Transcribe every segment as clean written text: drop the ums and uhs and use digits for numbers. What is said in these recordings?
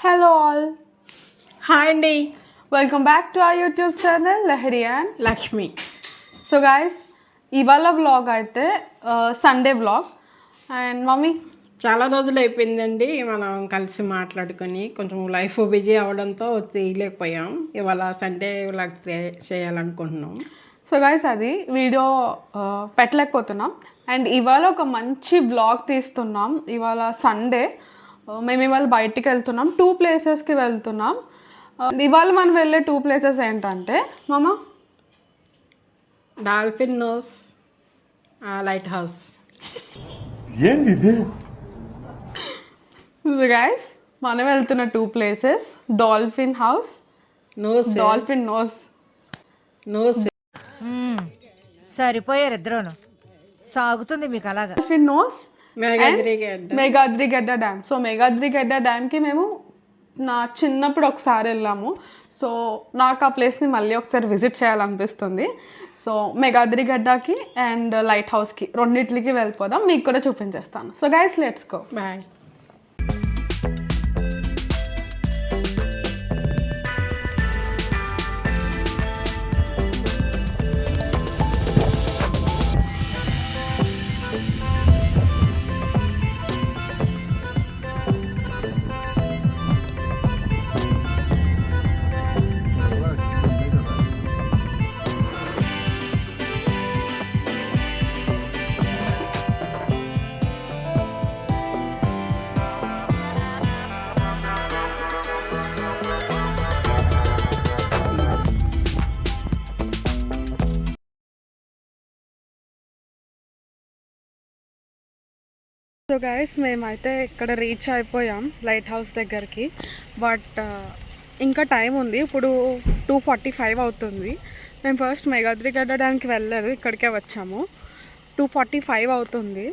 Hello all. Hi అండి. Welcome back to our YouTube channel Lahari and Lakshmi. So guys, ఇవాళ vlog అయితే Sunday vlog and mummy చాలా రోజులు అయిపోయిందండి మనం కలిసి మాట్లాడుకొని. కొంచెం లైఫ్ బిజీ అవ్వడంతో తీయలేకపోయాం. ఇవాళ సండే వ్లాగ్ చేయాలనుకుంటున్నాం. సో గైస్ అది వీడియో పెట్టలేకపోతున్నాం అండ్ ఇవాళ ఒక మంచి వ్లాగ్ తీస్తున్నాం. ఇవాళ సండే మేము ఇవాళ బయటికి వెళ్తున్నాం, 2 ప్లేసెస్కి వెళ్తున్నాం. ఇవాళ మనం వెళ్ళే 2 ప్లేసెస్ ఏంటంటే మామ డాల్ఫిన్ నోస్ లైట్ హౌస్. ఏంది గైస్ మనం వెళ్తున్న 2 places dolphin house, dolphin nose. సరిపోయారు ఇద్దరును. సాగుతుంది మీకు అలాగా. Dolphin nose, Meghadrigedda. Meghadrigedda dam. So Meghadrigedda డ్యామ్కి మేము నా చిన్నప్పుడు ఒకసారి వెళ్ళాము. సో నాకు ఆ ప్లేస్ని మళ్ళీ ఒకసారి విజిట్ చేయాలనిపిస్తుంది. సో మేఘాద్రిగడ్డకి అండ్ లైట్ హౌస్కి రెండింటికి వెళ్ళిపోదాం, మీకు కూడా చూపించేస్తాను. So guys let's go. Bye. So guys మేమైతే ఇక్కడ రీచ్ అయిపోయాం లైట్ హౌస్ దగ్గరికి. బట్ ఇంకా టైం ఉంది, ఇప్పుడు 2:45 అవుతుంది. మేము ఫస్ట్ మేఘాద్రిగడ్డ డ్యామ్కి వెళ్ళలేదు, ఇక్కడికే వచ్చాము. 2:45 అవుతుంది.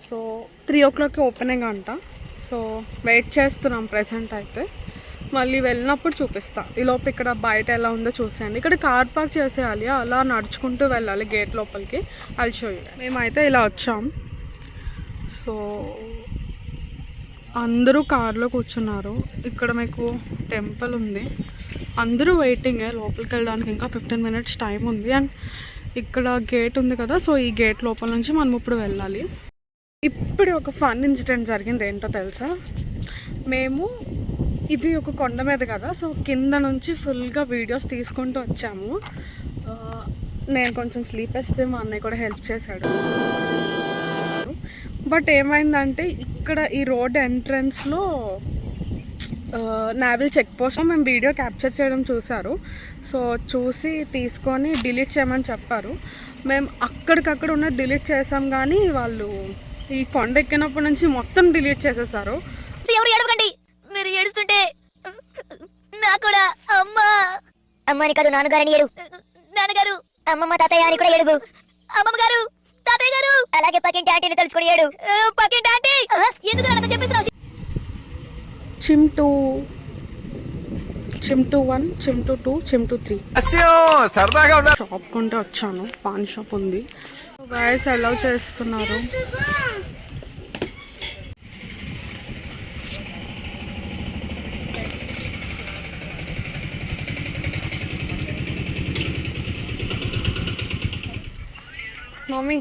సో 3 o'clock ఓపెనింగ్ అంట. సో వెయిట్ చేస్తున్నాం ప్రెసెంట్ అయితే. మళ్ళీ వెళ్ళినప్పుడు చూపిస్తా. ఈలోపు ఇక్కడ బయట ఎలా ఉందో చూసేయండి. ఇక్కడ కార్ పార్క్ చేసేయాలి, అలా నడుచుకుంటూ వెళ్ళాలి గేట్ లోపలికి. అది చూడండి. మేమైతే ఇలా వచ్చాం. సో అందరూ కార్లో కూర్చున్నారు. ఇక్కడ మీకు టెంపుల్ ఉంది, అందరూ వెయిటింగే. లోపలికి వెళ్ళడానికి ఇంకా 15 minutes టైం ఉంది. అండ్ ఇక్కడ గేట్ ఉంది కదా, సో ఈ గేట్ లోపల నుంచి మనం ఇప్పుడు వెళ్ళాలి. ఇప్పుడు ఒక ఫన్ ఇన్సిడెంట్ జరిగింది. ఏంటో తెలుసా, మేము ఇది ఒక కొండ మీద కదా, సో కింద నుంచి ఫుల్గా వీడియోస్ తీసుకుంటూ వచ్చాము. నేను కొంచెం స్లీప్ వేస్తే మా అన్నయ్య కూడా హెల్ప్ చేశాడు. బట్ ఏమైందంటే ఇక్కడ ఈ రోడ్ ఎంట్రన్స్లో నావల్ చెక్ పోస్ట్ మేము వీడియో క్యాప్చర్ చేయడం చూసారు. సో చూసి తీసుకొని డిలీట్ చేయమని చెప్పారు. మేము అక్కడికక్కడ ఉన్న డిలీట్ చేసాం, కానీ వాళ్ళు ఈ కొండ ఎక్కినప్పటి నుంచి మొత్తం డిలీట్ చేసేసారు. ఎవరు ఏడవకండి, మీరు ఏడుస్తుంటే నాకు కూడా అమ్మని కాదు నాన్నగారని ఏడు. నాన్నగారు అమ్మమ్మ తాతయ్య అని కూడా ఏడుగు. అమ్మమ్మ గారు తాతయ్య గారు అలాగే పక్కింటి ఆంటీని తలుచుకొని ఏడు. పక్కింటి ఆంటీ ఎందుకు అలా చెప్పేస్తున్నావు? చిమ్టు 1, చిమ్టు 2, చిమ్టు 3 షాప్ కొంటే వచ్చాను. పాన్ షాప్ ఉంది. గాయస్ అలౌ చేస్తున్నారు. మమ్మీ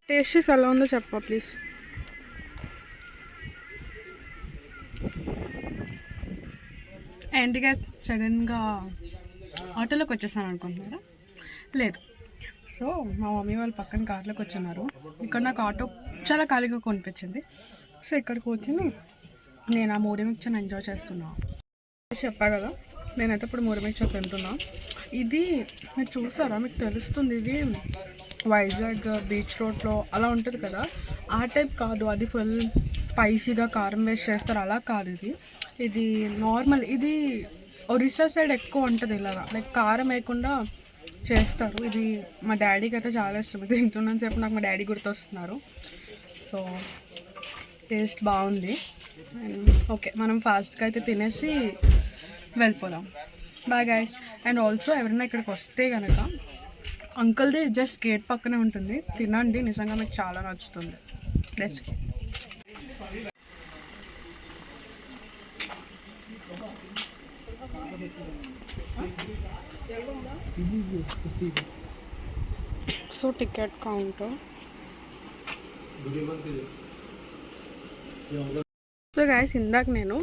టేస్ట్ ఎలా ఉందో చెప్పా ప్లీజ్. ఏంటిగా సడన్గా ఆటోలోకి వచ్చేసాను అనుకుంటున్నారా? లేదు. సో మా మమ్మీ వాళ్ళు పక్కన కార్లోకి వచ్చున్నారు. ఇక్కడ నాకు ఆటో చాలా ఖాళీగా కనిపించింది. సో ఇక్కడికి వచ్చి నేను ఆ మూరీ మిక్చర్ని ఎంజాయ్ చేస్తున్నాను. చెప్పా కదా, నేనైతే ఇప్పుడు మూరీ మిక్చర్ తింటున్నా. ఇది మీరు చూసారా, మీకు తెలుస్తుంది. ఇది వైజాగ్ బీచ్ రోడ్లో అలా ఉంటుంది కదా, ఆ టైప్ కాదు. అది ఫుల్ స్పైసీగా కారం వేస్ట్ చేస్తారు, అలా కాదు. ఇది నార్మల్. ఇది ఒరిస్సా సైడ్ ఎక్కువ ఉంటుంది ఇలాగా, లైక్ కారం వేయకుండా చేస్తారు. ఇది మా డాడీకి అయితే చాలా ఇష్టం. ఇది తింటున్నాను చెప్పి నాకు మా డాడీ గుర్తొస్తున్నారు. సో టేస్ట్ బాగుంది. ఓకే, మనం ఫాస్ట్గా అయితే తినేసి వెళ్ళిపోదాం. Bye guys. అండ్ ఆల్సో ఎవరైనా ఇక్కడికి వస్తే కనుక అంకుల్ది జస్ట్ గేట్ పక్కనే ఉంటుంది, తినండి, నిజంగా మీకు చాలా నచ్చుతుంది. Let's so ticket counter. So guys, ఇందాక నేను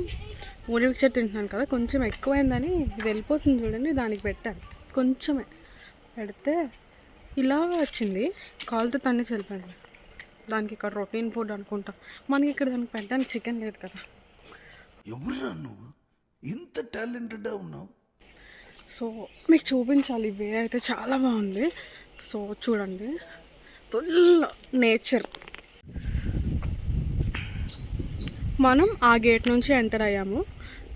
మూడి మిక్చర్ తింటున్నాను కదా, కొంచెం ఎక్కువైందని ఇది వెళ్ళిపోతుంది చూడండి, దానికి పెట్టాను. కొంచెమే పెడితే ఇలా వచ్చింది, కాలుతో తన్నేసి వెళ్ళిపోయింది. దానికి ఇక్కడ రొటీన్ ఫుడ్ అనుకుంటా. మనకి ఇక్కడ దానికి పెట్టడానికి చికెన్ లేదు కదా. ఎవరురా నువ్వు ఇంత టాలెంటెడ్ ఉన్నావు? సో మీకు చూపించాలి, వే అయితే చాలా బాగుంది. సో చూడండి, ఫుల్ నేచర్. మనం ఆ గేట్ నుంచి ఎంటర్ అయ్యాము.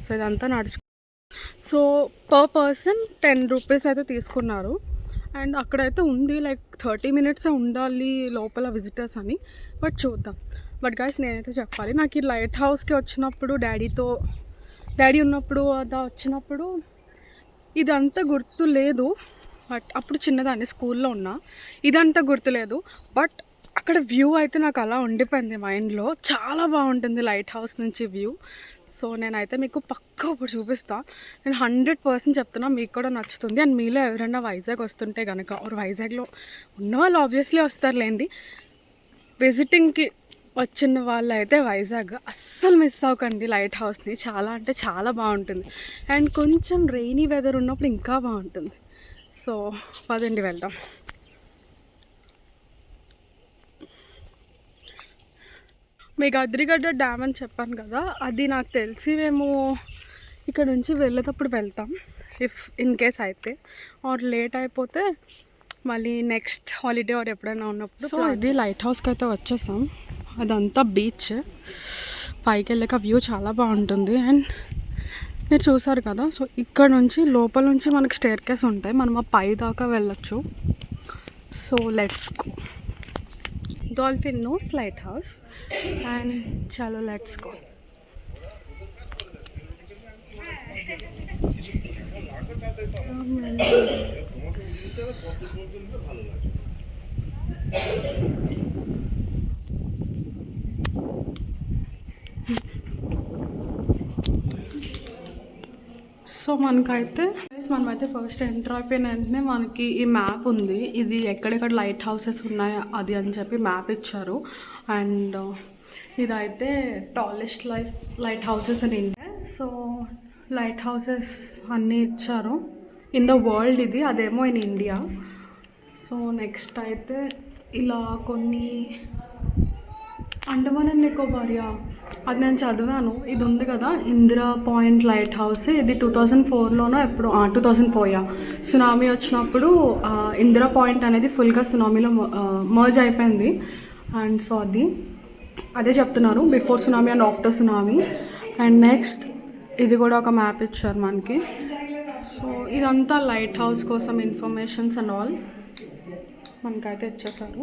సో ఇదంతా నడుచు. సో పర్ పర్సన్ 10 రూపీస్ అయితే తీసుకున్నారు. అండ్ అక్కడైతే ఉంది లైక్ 30 మినిట్సే ఉండాలి లోపల విజిటర్స్ అని. బట్ చూద్దాం. బట్ గైస్, నేనైతే చెప్పాలి, నాకు ఈ లైట్ హౌస్కి వచ్చినప్పుడు డాడీ ఉన్నప్పుడు అదా వచ్చినప్పుడు ఇదంతా గుర్తు లేదు. బట్ అప్పుడు చిన్నదాన్ని, స్కూల్లో ఉన్నా, ఇదంతా గుర్తులేదు. బట్ అక్కడ వ్యూ అయితే నాకు అలా ఉండిపోయింది మైండ్లో. చాలా బాగుంటుంది లైట్ హౌస్ నుంచి వ్యూ. సో నేనైతే మీకు పక్కా ఇప్పుడు చూపిస్తాను. నేను 100% చెప్తున్నా, మీకు కూడా నచ్చుతుంది. అండ్ మీలో ఎవరైనా వైజాగ్ వస్తుంటే కనుక, వైజాగ్లో ఉన్నవాళ్ళు ఆబ్వియస్లీ వస్తారులేండి, విజిటింగ్కి వచ్చిన వాళ్ళు అయితే వైజాగ్ అస్సలు మిస్ అవ్వకండి లైట్ హౌస్ని. చాలా అంటే చాలా బాగుంటుంది. అండ్ కొంచెం రెయినీ వెదర్ ఉన్నప్పుడు ఇంకా బాగుంటుంది. సో పదండి వెళ్దాం. మీకు అద్రిగడ్డ డ్యామ్ అని చెప్పాను కదా, అది నాకు తెలిసి మేము ఇక్కడ నుంచి వెళ్ళేటప్పుడు వెళ్తాం, ఇఫ్ ఇన్ కేస్ అయితే. ఆర్ లేట్ అయిపోతే మళ్ళీ నెక్స్ట్ హాలిడే ఆర్ ఎప్పుడైనా ఉన్నప్పుడు. సో ఇది లైట్ హౌస్కి అయితే వచ్చేసాం. అదంతా బీచ్, పైకి వెళ్ళాక వ్యూ చాలా బాగుంటుంది. అండ్ మీరు చూసారు కదా, సో ఇక్కడ నుంచి లోపల నుంచి మనకి స్టేర్ కేస్ ఉంటాయి, మనం ఆ పై దాకా వెళ్ళొచ్చు. So let's go. Dolphin nose lighthouse. And చలో లెట్స్ గో. సో మనమైతే ఫస్ట్ ఎంటర్ అయిపోయిన వెంటనే మనకి ఈ మ్యాప్ ఉంది. ఇది ఎక్కడెక్కడ లైట్ హౌసెస్ ఉన్నాయో అది అని చెప్పి మ్యాప్ ఇచ్చారు. అండ్ ఇదైతే టాలెస్ట్ లైట్ హౌసెస్ అని ఇండియా. సో లైట్ హౌసెస్ అన్నీ ఇచ్చారు ఇన్ ద వరల్డ్. ఇది అదేమో ఇన్ ఇండియా. సో నెక్స్ట్ అయితే ఇలా కొన్ని అండమాన్ అండ్ నికోబారియా, అది నేను చదివాను. ఇది ఉంది కదా, ఇందిరా పాయింట్ లైట్ హౌస్. ఇది 2004లోనో ఎప్పుడు 2004 సునామీ వచ్చినప్పుడు ఇందిరా పాయింట్ అనేది ఫుల్గా సునామీలో మర్జ్ అయిపోయింది. అండ్ సో అదే చెప్తున్నారు, before tsunami and after tsunami. And next ఇది కూడా ఒక మ్యాప్ ఇచ్చారు మనకి. సో ఇదంతా లైట్ హౌస్ కోసం ఇన్ఫర్మేషన్స్ అండ్ ఆల్ మనకైతే ఇచ్చేసారు.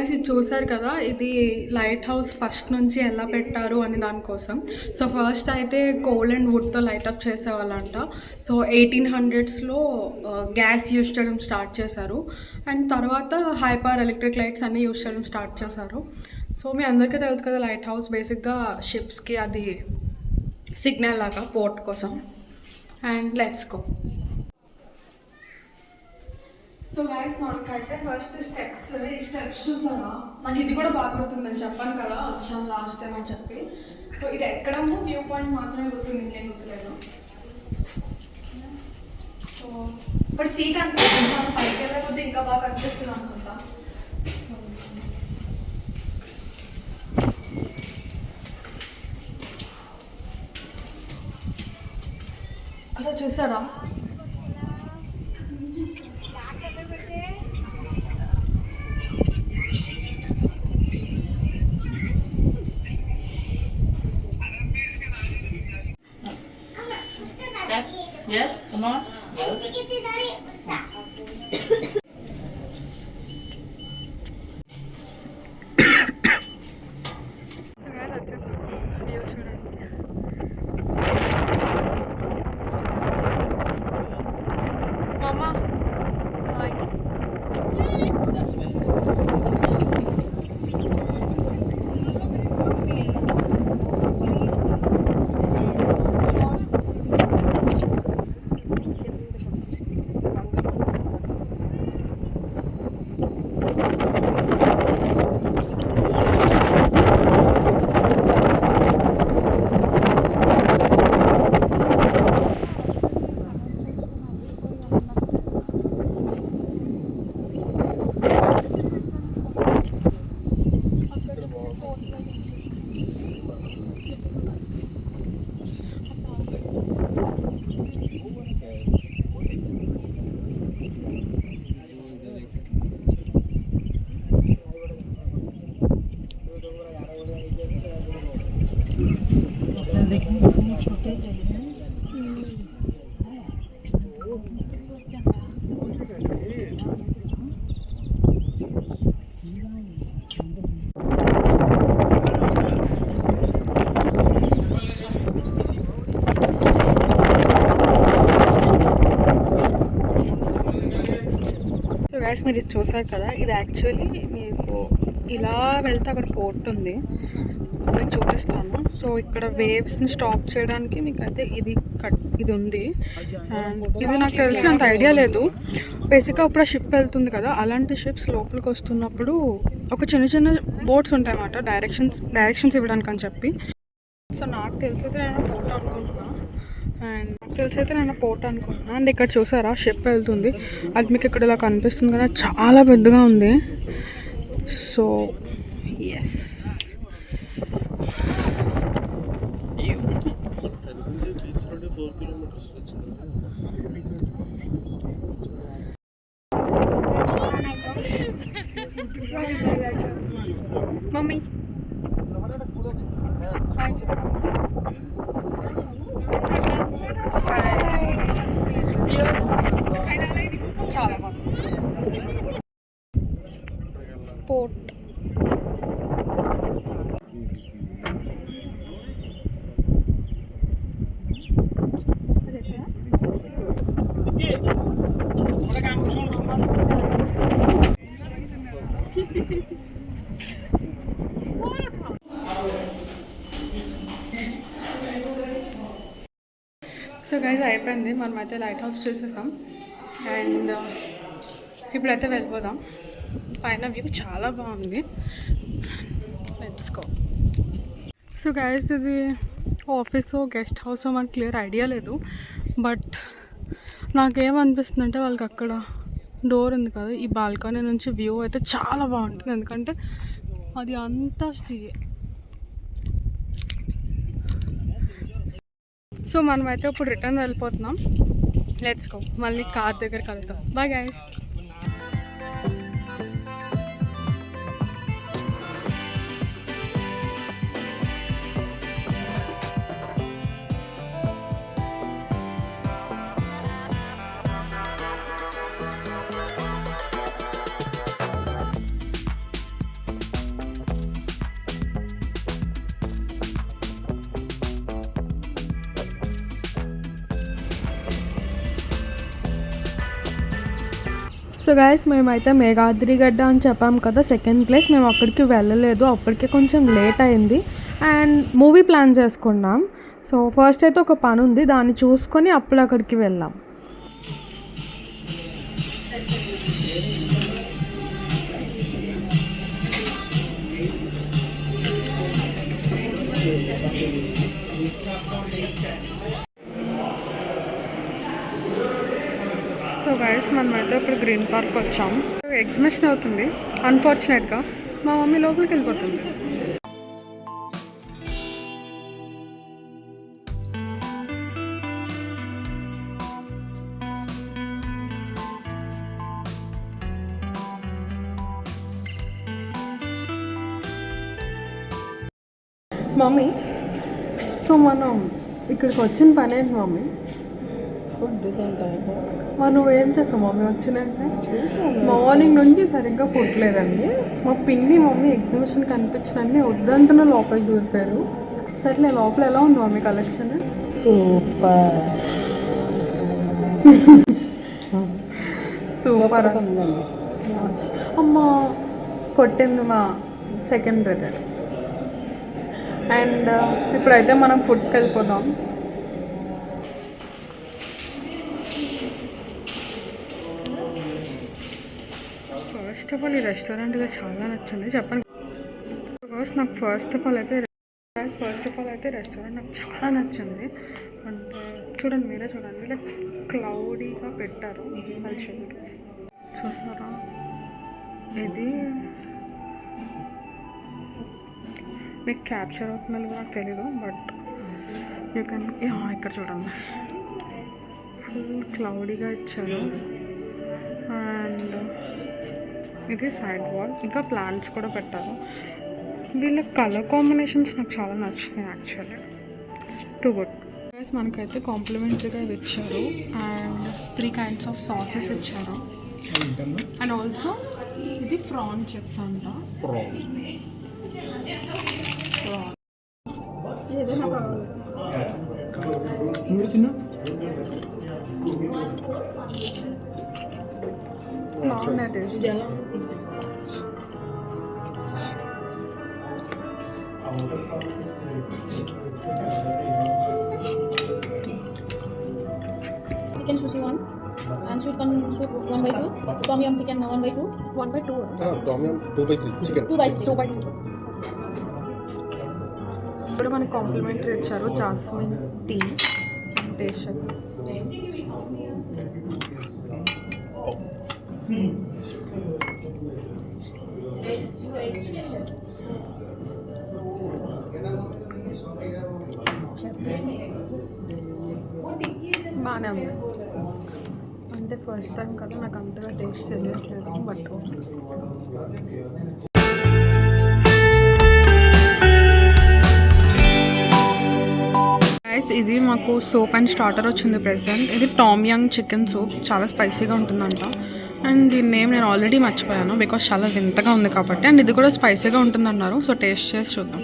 ఇది చూసారు కదా, ఇది లైట్ హౌస్ ఫస్ట్ నుంచి ఎలా పెట్టారు అని దానికోసం. సో ఫస్ట్ అయితే కోల్ అండ్ వుడ్తో లైటప్ చేసేవాళ్ళంట. సో 1800స్లో గ్యాస్ యూజ్ చేయడం స్టార్ట్ చేశారు. అండ్ తర్వాత హైపర్ ఎలక్ట్రిక్ లైట్స్ అన్నీ యూజ్ చేయడం స్టార్ట్ చేశారు. సో మీ అందరికీ తెలుసు కదా, లైట్ హౌస్ బేసిక్గా షిప్స్కి అది సిగ్నల్ లాగా పోర్ట్ కోసం. And let's go. So guys, మనకైతే ఫస్ట్ స్టెప్స్, ఈ స్టెప్స్ చూసారా, నాకు ఇది కూడా బాగా గుర్తుందని చెప్పాను కదా వచ్చాను లాస్ట్ టైం అని చెప్పి. సో ఇది ఎక్కడమో వ్యూ పాయింట్ మాత్రమే గుర్తుంది, ఇంకేం గుర్తులేదు. సో ఇప్పుడు సీ కనిపిస్తుంది, మనం పైకి వెళ్ళకపోతే ఇంకా బాగా కనిపిస్తుంది అనుకుంటా. అలా చూసారా, Yes, come on. Yes. So guys మీరు ఇది చూసారు కదా, ఇది యాక్చువల్లీ మీకు ఇలా వెళ్తే అక్కడ పోర్ట్ ఉంది, మీకు చూపిస్తాను. సో ఇక్కడ వేవ్స్ని స్టాప్ చేయడానికి మీకు అయితే ఇది ఉంది. అండ్ ఇది నాకు తెలిసినంత ఐడియా లేదు. బేసిక్గా ఇప్పుడు ఆ షిప్ వెళ్తుంది కదా, అలాంటి షిప్స్ లోపలికి వస్తున్నప్పుడు ఒక చిన్న చిన్న బోట్స్ ఉంటాయి అన్నమాట, డైరెక్షన్స్ ఇవ్వడానికి అని చెప్పి. సో నాకు తెలిసైతే నేను పోర్ట్ అనుకుంటున్నాను. అండ్ ఇక్కడ చూసారా షిప్ వెళ్తుంది, అది మీకు ఇక్కడ ఇలా కనిపిస్తుంది కదా, చాలా పెద్దగా ఉంది. సో ఎస్, మమ్మీ చాలా బాగుంది పోర్ట్. సో గైస్ అయిపోయింది, మనమైతే లైట్ హౌస్ చూసేసాం. అండ్ ఇప్పుడైతే వెళ్ళిపోదాం. పైన వ్యూ చాలా బాగుంది. Let's go. సో గైస్ ఇది ఆఫీసో గెస్ట్ హౌసో మనకు క్లియర్ ఐడియా లేదు, బట్ నాకేమనిపిస్తుంది అంటే వాళ్ళకి అక్కడ డోర్ ఉంది కదా, ఈ బాల్కనీ నుంచి వ్యూ అయితే చాలా బాగుంటుంది. ఎందుకంటే అది అంతా సీ. సో మనమైతే ఇప్పుడు రిటర్న్ వెళ్ళిపోతున్నాం. Let's go. మళ్ళీ కార్ దగ్గర కలుద్దాం. Bye guys. సో గైస్ మేమైతే మేఘాద్రిగడ్డ అని చెప్పాం కదా, సెకండ్ ప్లేస్. మేము అక్కడికి వెళ్ళలేదు, అప్పటికే కొంచెం లేట్ అయింది. అండ్ మూవీ ప్లాన్ చేసుకున్నాం. సో ఫస్ట్ అయితే ఒక పని ఉంది, దాన్ని చూసుకొని అప్పుడు అక్కడికి వెళ్ళాం. సో గైస్ మనమైతే ఇప్పుడు గ్రీన్ పార్క్ వచ్చాం. ఎగ్జిబిషన్ అవుతుంది. అన్ఫార్చునేట్గా మా మమ్మీ లోపలికి వెళ్ళిపోతుంది. మమ్మీ, సో మనం ఇక్కడికి వచ్చిన పని ఏంటి మమ్మీ? ఫుడ్ తింటాయి. మరి నువ్వేం చేస్తావు మమ్మీ వచ్చినాక? మార్నింగ్ నుంచి సరిగ్గా ఫుడ్ లేదండి. మా పిన్ని మమ్మీ ఎగ్జిబిషన్ కనిపించినన్ని వద్దంటున్న లోపలికి దూరిపోయారు. సర్లే, లోపల ఎలా ఉంది మమ్మీ కలెక్షన్? సూపర్ సూపర్ అమ్మ కొట్టింది మా సెకండ్ బ్రదర్. అండ్ ఇప్పుడైతే మనం ఫుడ్కి వెళ్ళిపోదాం. ఫస్ట్ ఆఫ్ ఆల్ ఈ రెస్టారెంట్ ఇది చాలా నచ్చింది చెప్పండి. నాకు ఫస్ట్ ఆఫ్ ఆల్ అయితే రెస్టారెంట్ నాకు చాలా నచ్చింది. అంటే చూడండి, మీరే చూడండి, లైక్ క్లౌడీగా పెట్టారు. చూసారా, ఇది మీకు క్యాప్చర్ అవుతుందని నాకు తెలీదు, బట్ యూ కెన్. ఇక్కడ చూడండి, ఫుల్ క్లౌడీగా ఇచ్చారు. అండ్ ఇది సైడ్ వాల్, ఇంకా ప్లాంట్స్ కూడా పెట్టారు. వీళ్ళ కలర్ కాంబినేషన్స్ నాకు చాలా నచ్చినాయి యాక్చువల్లీ. Too good. మనకైతే కాంప్లిమెంటరీగా ఇది ఇచ్చారు అండ్ 3 kinds ఆఫ్ సాసెస్ ఇచ్చారు అండ్ ఆల్సో ఇది ప్రాన్ చిప్స్ అంట. ఏదైనా బాగున్నాయి taste. Chicken sushi 1 and sweet corn soup 1/2, tom yum chicken 1/2, 1/2 Tom yum 2/3 chicken. 2/3. ఇప్పుడు మనకి కాంప్లిమెంటరీ ఇచ్చారు జాస్మిన్ టీ టేస్ట్. బాగానే ఉంది అంటే ఫస్ట్ టైం కదా నాకు అంతగా టేస్ట్ తెలియట్లేదు బట్ గైస్ ఇది మాకు సూప్ అండ్ స్టార్టర్ వచ్చింది ప్రెసెంట్. ఇది టామ్ యంగ్ చికెన్ సూప్, చాలా స్పైసీగా ఉంటుందంట అండ్ దీని నేమ్ నేను ఆల్రెడీ మర్చిపోయాను బికాస్ చాలా వింతగా ఉంది కాబట్టి. అండ్ ఇది కూడా స్పైసీగా ఉంటుందన్నారు. సో టేస్ట్ చేసి చూద్దాం.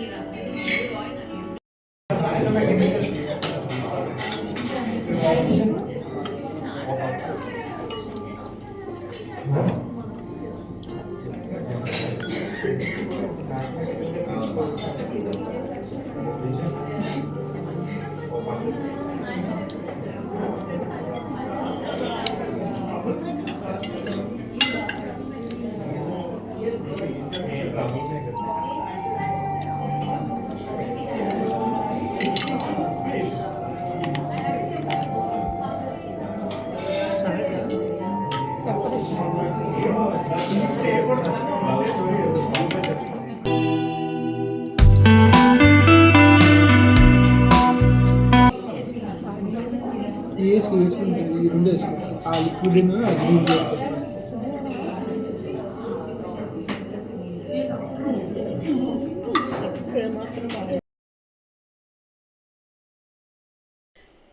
వేసుకుంటుంది ఈ రెండు వేసుకుంటుంది ఆ లిక్విడ్ అది యూజ్ చేస్తుంది.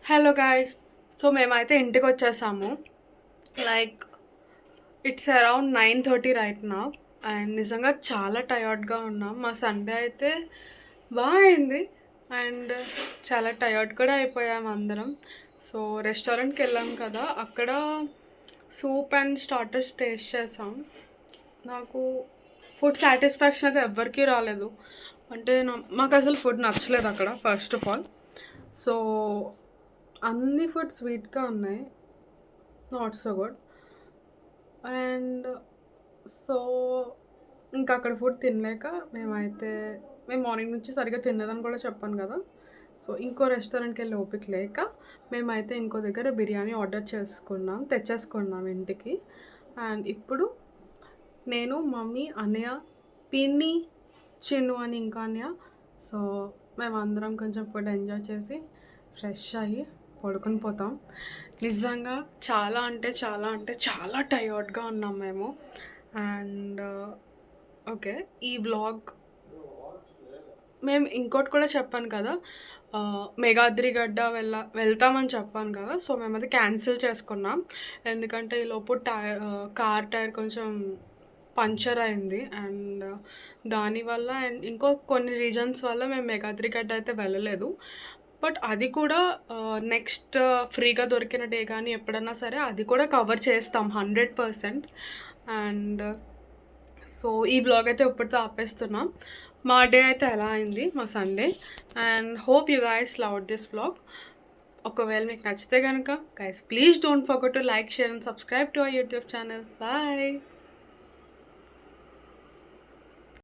హలో గాయస్, సో మేమైతే ఇంటికి వచ్చేసాము. లైక్ ఇట్స్ అరౌండ్ 9:30 రైట్ నా అండ్ నిజంగా చాలా టయర్డ్గా ఉన్నాం. మా సండే అయితే బాగా అయింది అండ్ చాలా టయర్డ్ కూడా అయిపోయాము అందరం. సో రెస్టారెంట్కి వెళ్ళాం కదా, అక్కడ సూప్ అండ్ స్టార్టర్స్ టేస్ట్ చేసాం. నాకు ఫుడ్ సాటిస్ఫాక్షన్ అయితే ఎవ్వరికీ రాలేదు. అంటే మాకు అసలు ఫుడ్ నచ్చలేదు అక్కడ ఫస్ట్ ఆఫ్ ఆల్. సో అన్ని ఫుడ్ స్వీట్గా ఉన్నాయి, not so good. And so ఇంకా అక్కడ ఫుడ్ తినలేక మేము మార్నింగ్ నుంచి సరిగ్గా తినలేదని కూడా చెప్పాను కదా. సో ఇంకో రెస్టారెంట్కి వెళ్ళి ఓపిక లేక మేమైతే ఇంకో దగ్గర బిర్యానీ ఆర్డర్ తెచ్చేసుకున్నాం ఇంటికి. అండ్ ఇప్పుడు నేను, మమ్మీ, అన్నయ్య, పిన్ని, చిన్ను అని ఇంకా అన్నయ్య, సో మేమందరం కొంచెం ఫుడ్ ఎంజాయ్ చేసి ఫ్రెష్ అయ్యి పడుకొని పోతాం. నిజంగా చాలా అంటే చాలా టయర్డ్గా ఉన్నాం మేము. అండ్ ఓకే, ఈ వ్లాగ్ మేము ఇంకోటి కూడా చెప్పాను కదా, మేఘాద్రిగడ్డ వెళ్తామని చెప్పాను కదా. సో మేము అది క్యాన్సిల్ చేసుకున్నాం ఎందుకంటే ఈలోపు కార్ టైర్ కొంచెం పంచర్ అయింది అండ్ దానివల్ల అండ్ ఇంకో కొన్ని రీజన్స్ వల్ల మేము మేఘాద్రిగడ్డ అయితే వెళ్ళలేదు. బట్ అది కూడా నెక్స్ట్ ఫ్రీగా దొరికిన డే కానీ ఎప్పుడన్నా సరే అది కూడా కవర్ చేస్తాం 100%. అండ్ సో ఈ వ్లాగ్ అయితే ఇప్పటితో ఆపేస్తున్నాం. మా డే అయితే ఎలా అయింది మా Sunday. And hope you guys loved this vlog. ఒకవేళ మీకు నచ్చితే కనుక guys please don't forget to like, share and subscribe to our YouTube channel. Bye.